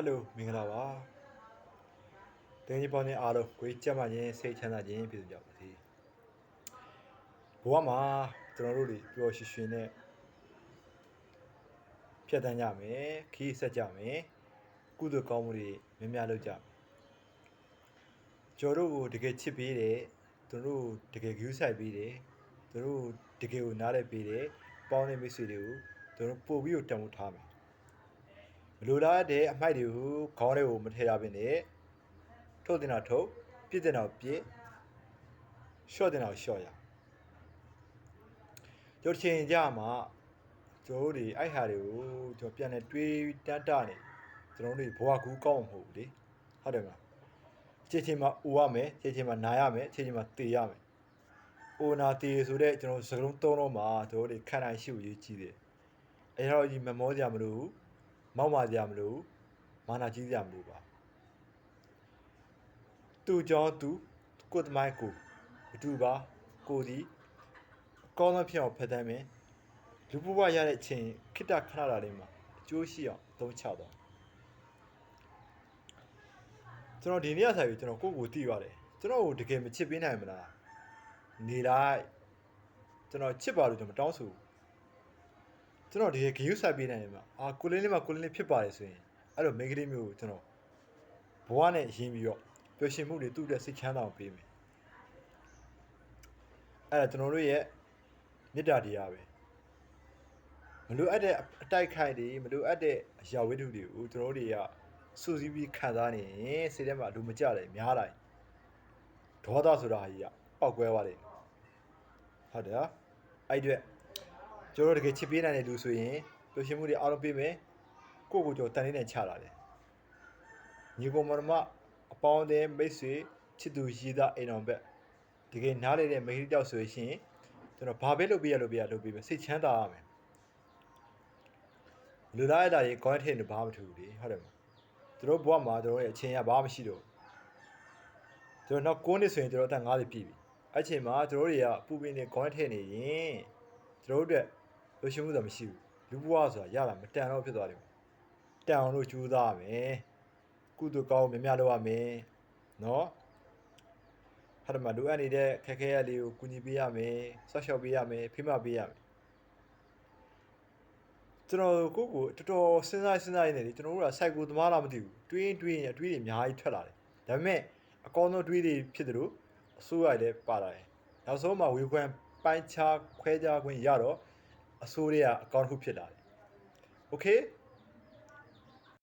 Hello မင်္ဂလာပါတင်းကြီးပေါင်းခြင်းအားလုံးကိုကြက်မှခြင်းစိတ်ချမ်းသာခြင်းပြုကြပါစေဘဝမှာကျွန်တော်တို့တွေပျော်ရွှင်ရွှင်နဲ့ဖြတ်တန်းကြမယ်ခီးဆက်ကြမယ်ကုသိုလ်ကောင်းမှုတွေများများလုပ်ကြမယ်ကျွန်တော်တို့ကိုတကယ်ချစ်ပေးတယ်သူတို့တကယ်ဂရုစိုက်ပေးတယ်သူတို့တကယ်ကိုနားလည်ပေးတယ်ပေါင်းတဲ့မိတ်ဆွေတွေကိုသူတို့ပို့ပြီးတော့တန်ဖိုးထားမယ်မလိုလားတဲ့အမိုက်တွေကိုခေါင်းထဲကိုမထည့်ရဘဲနဲ့ထုတ်တင်တာထုတ်ပြစ်တင်တာပြစ်ရှော့တင်တာရှော့ရကျွန်တော်ချိန်ကြမှာကျွန်တော်တို့တွေအဲ့ဟာတွေကိုကျွန်တော်ပြန်နေတွေးတန်းတနေကျွန်တော်တို့ဘဝကူးကောင်းမှာမဟုတ်ဘူးလေဟုတ်တယ်မလားချိန်ချိန်မှာအိုရမယ်ချိန်ချိန်မှာနာရမယ်ချိန်ချိန်မှာတေရမယ်အိုနာတေဆိုတဲ့ကျွန်တော်စကလုံးသုံးလုံးမှာကျွန်တော်တို့ခံနိုင်ရှိကိုရေးကြည့်တယ်အဲ့တော့ဒီမမောကြမလို့မောက်မာကြမလို့မာနာကြီးကြမလို့ပါသူကြောင့်သူကိုတမိုင်းကိုအတူပါကိုဒီအကောင်းဆုံးဖြစ်အောင်ဖတ်တမ်းမယ်လူဘဝရတဲ့အချိန်ခိတ္တခဏတာလေးမှာအကျိုးရှိအောင်သုံးချတော့ကျွန်တော်ဒီနေ့ဆိုင်ပြီးကျွန်တော်ကိုကိုသိရတယ်ကျွန်တော်ကိုတကယ်မချစ်ပေးနိုင်မလားနေလိုက်ကျွန်တော်ချစ်ပါလို့ကျွန်တော်မတောင်းဆိုကျွန်တော်တကယ်ဂရုစိုက်ပေးနိုင်တယ်မှာကိုလင်းလေးမှာကိုလင်းလေးဖြစ်ပါတယ်ဆိုရင်အဲ့လိုမိန်းကလေးမျိုးကိုကျွန်တော်ဘဝနဲ့ရင်းပြီးတော့ပျော်ရွှင်မှုတွေသူ့အတွက်စိတ်ချမ်းသာအောင်ပေးမယ်အဲ့ဒါကျွန်တော်တို့ရဲ့မေတ္တာတရားပဲမလိုအပ်တဲ့အတိုက်ခိုက်တွေမလိုအပ်တဲ့အရာဝတ္ထုတွေကိုကျွန်တော်တို့တွေကစူးစီးပြီးခံစားနေရင်စိတ်ထဲမှာလူမကြတယ်များလိုက်ဒေါသဆိုတာကြီးကပောက်ကွဲသွားတယ်ဟုတ်တယ်အဲ့အတွက်ကျွန်တော်တို့တကယ်ချစ်ပေးနိုင်တဲ့လူဆိုရင်ပျော်ရွှင်မှုတွေအားလုံးပေးမယ်ကိုကိုကျွန်တော်တန်လေးနဲ့ချလာတယ်ညီကောင်မတော်အပေါင်းအသင်းမိတ်ဆွေချစ်သူရည်သားအိမ်တော်ဘက်တကယ်နားလေတဲ့မိန်းကလေးတောက်ဆိုရင်ကျွန်တော်ဘာပဲလုပ်ပေးရလုပ်ပေးမယ်စိတ်ချမ်းသာရမယ်လူသားရတာကြီးကောင်းတဲ့ထည့်နေဘာမှမထူဘူးလေဟုတ်တယ်မလားတို့ဘဝမှာတို့ရဲ့အချိန်ကဘာမှမရှိတော့တို့နောက်9နှစ်ဆိုရင်တို့အသက်50ပြည့်ပြီအဲ့ချိန်မှာတို့တွေကပူပင်နေကောင်းတဲ့ထည့်နေရင်တို့အတွက်လူရှိမှုဆိုတာမရှိဘူးလူဘဝဆိုတာရတာမတန်တော့ဖြစ်သွားတယ်တန်အောင်လို့ကြိုးစားရမယ်ကုသိုလ်ကောင်းများများလုပ်ရမယ်နော်ဟာဒီမှာလိုအပ်နေတဲ့ခက်ခဲရလေးကိုကူညီပေးရမယ်ဆော့ရှော့ပေးရမယ်ဖိမပေးရမယ်ကျွန်တော်ကိုတော်တော်စဉ်းစားနေတယ်ကျွန်တော်တို့က cycle သမားလားမသိဘူးတွေးတွေအတွေးတွေအများကြီးထွက်လာတယ်ဒါပေမဲ့အကောင်းဆုံးတွေးတွေဖြစ်တယ်လို့အစိုးရလည်းပါလာတယ်နောက်ဆုံးမှာဝေခွန်းပိုင်းခြားခွဲခြားခွင့်ရတော့အစိုးရကအကောင့်တစ်ခုဖြစ်လာတယ်โอเค